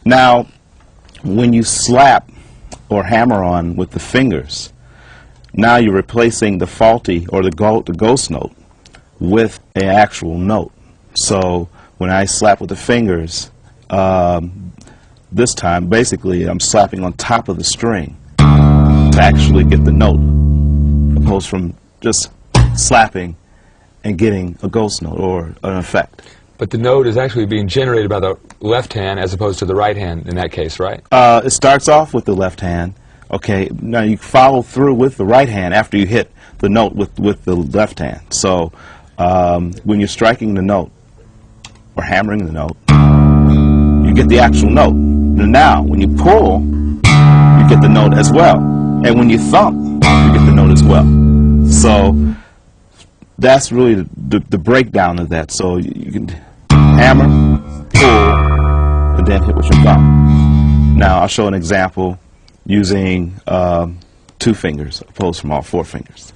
Now, when you slap or hammer on with the fingers, now you're replacing the faulty or the ghost note with an actual note. So when I slap with the fingers, this time basically I'm slapping on top of the string to actually get the note, opposed from just slapping and getting a ghost note or an effect. But the note is actually being generated by the left hand as opposed to the right hand in that case, right? It starts off with the left hand. Okay, now you follow through with the right hand after you hit the note with the left hand. So when you're striking the note or hammering the note, you get the actual note. And now when you pull, you get the note as well. And when you thump, you get the note as well. So that's really the breakdown of that. So you can hammer, pull, and then hit with your thumb. Now I'll show an example using 2 fingers opposed from all 4 fingers.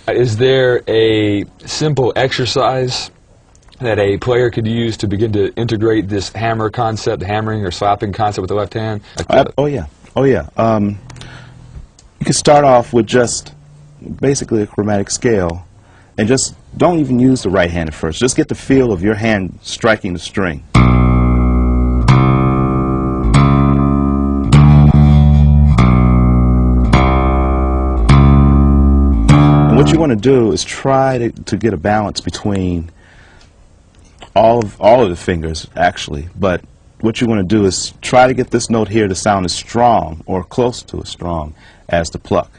Is there a simple exercise that a player could use to begin to integrate this hammer concept, hammering or slapping concept with the left hand? Oh yeah. You can start off with just basically a chromatic scale, and just don't even use the right hand at first. Just get the feel of your hand striking the string. And what you want to do is try to get a balance between all of the fingers, actually, but what you want to do is try to get this note here to sound as strong or close to as strong as the pluck.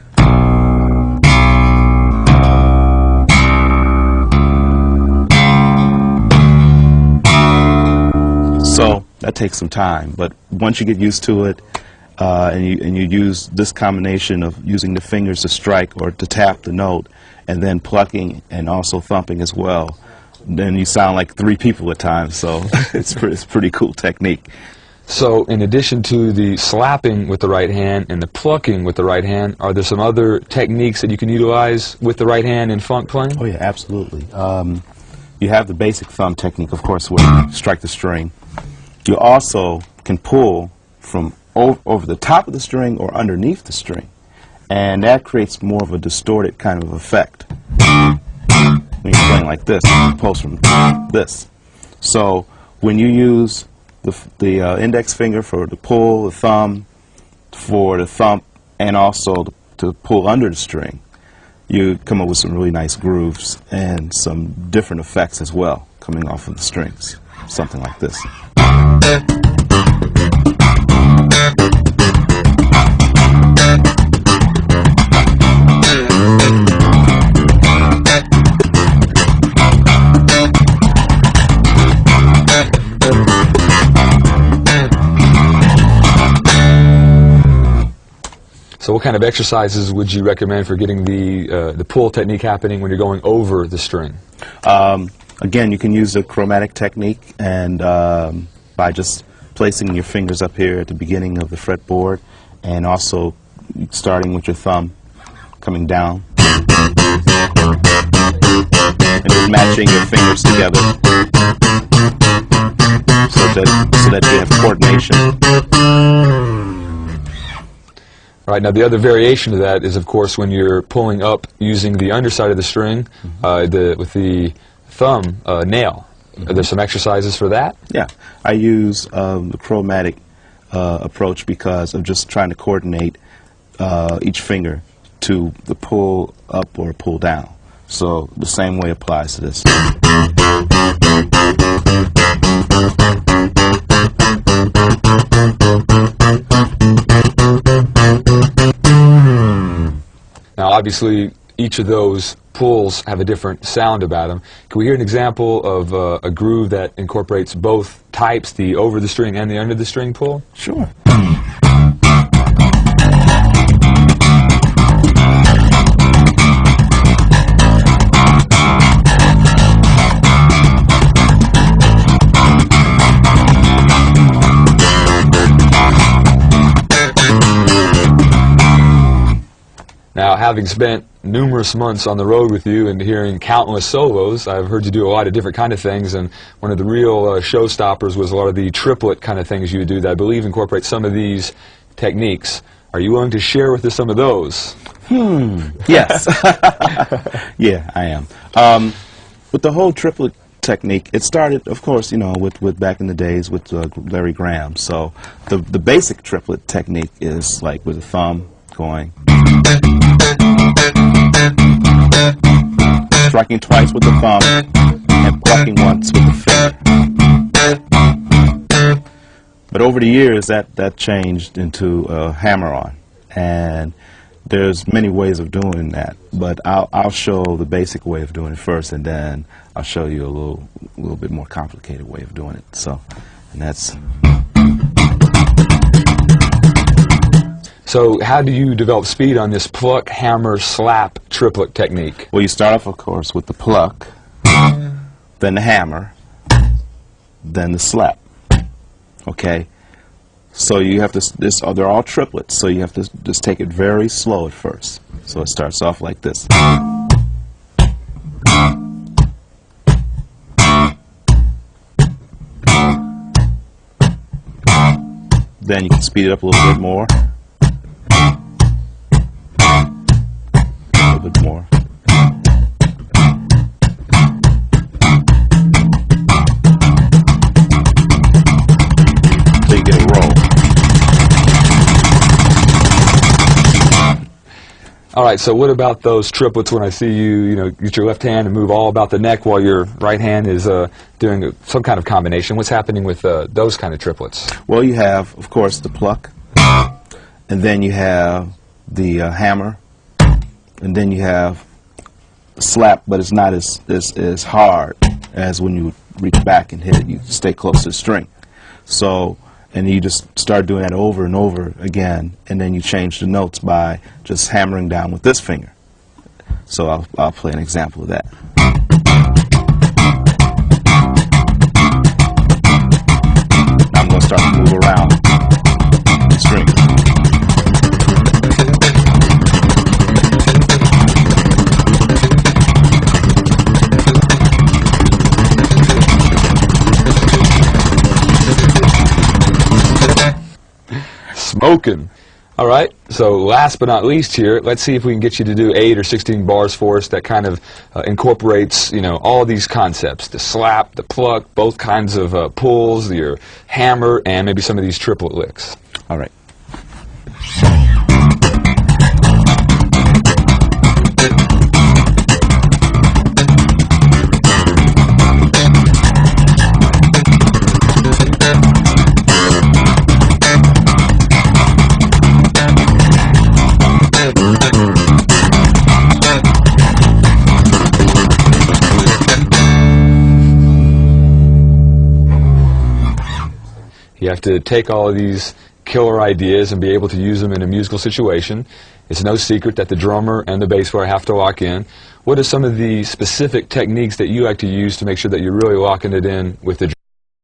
So that takes some time, but once you get used to it and you use this combination of using the fingers to strike or to tap the note and then plucking and also thumping as well, then you sound like 3 people at times, so it's pretty cool technique. So in addition to the slapping with the right hand and the plucking with the right hand, are there some other techniques that you can utilize with the right hand in funk playing? Oh yeah, absolutely. You have the basic thumb technique, of course, where you strike the string. You also can pull from over the top of the string or underneath the string, and that creates more of a distorted kind of effect when you're playing like this, opposed from this. So when you use the index finger for the pull, the thumb for the thump, and also to pull under the string, you come up with some really nice grooves and some different effects as well coming off of the strings. Something like this. So what kind of exercises would you recommend for getting the pull technique happening when you're going over the string? Again, you can use the chromatic technique, and by just placing your fingers up here at the beginning of the fretboard, and also starting with your thumb coming down, and just matching your fingers together so that you have coordination. Right, now the other variation of that is, of course, when you're pulling up using the underside of the string with the thumb nail. Are there some exercises for that? Yeah, I use the chromatic approach because I'm just trying to coordinate each finger to the pull up or pull down. So the same way applies to this. Now, obviously, each of those pulls have a different sound about them. Can we hear an example of a groove that incorporates both types, the over the string and the under the string pull? Sure. having spent numerous months on the road with you and hearing countless solos, I've heard you do a lot of different kind of things, and one of the real showstoppers was a lot of the triplet kind of things you would do that I believe incorporate some of these techniques. Are you willing to share with us some of those? Yes. Yeah, I am. With the whole triplet technique, it started, of course, you know, with back in the days with Larry Graham. So the basic triplet technique is like with the thumb going, striking twice with the thumb and plucking once with the finger. But over the years, that changed into a hammer-on, and there's many ways of doing that. But I'll show the basic way of doing it first, and then I'll show you a little bit more complicated way of doing it. So, and that's. So how do you develop speed on this pluck, hammer, slap triplet technique? Well, you start off, of course, with the pluck, then the hammer, then the slap. Okay? So you have to, they're all triplets, so you have to just take it very slow at first. So it starts off like this. Then you can speed it up a little bit more. A little bit more. So you get a roll. All right, so what about those triplets when I see you, get your left hand and move all about the neck while your right hand is doing some kind of combination? What's happening with those kind of triplets? Well, you have, of course, the pluck, and then you have the hammer, and then you have the slap, but it's not as hard as when you reach back and hit it. You stay close to the string. So, and you just start doing that over and over again, and then you change the notes by just hammering down with this finger. So I'll play an example of that. Now I'm going to start to move around the string. Smoking. All right, so last but not least here, let's see if we can get you to do 8 or 16 bars for us that kind of incorporates, all these concepts, the slap, the pluck, both kinds of pulls, your hammer, and maybe some of these triplet licks. All right. You have to take all of these killer ideas and be able to use them in a musical situation. It's no secret that the drummer and the bass player have to lock in. What are some of the specific techniques that you like to use to make sure that you're really locking it in with the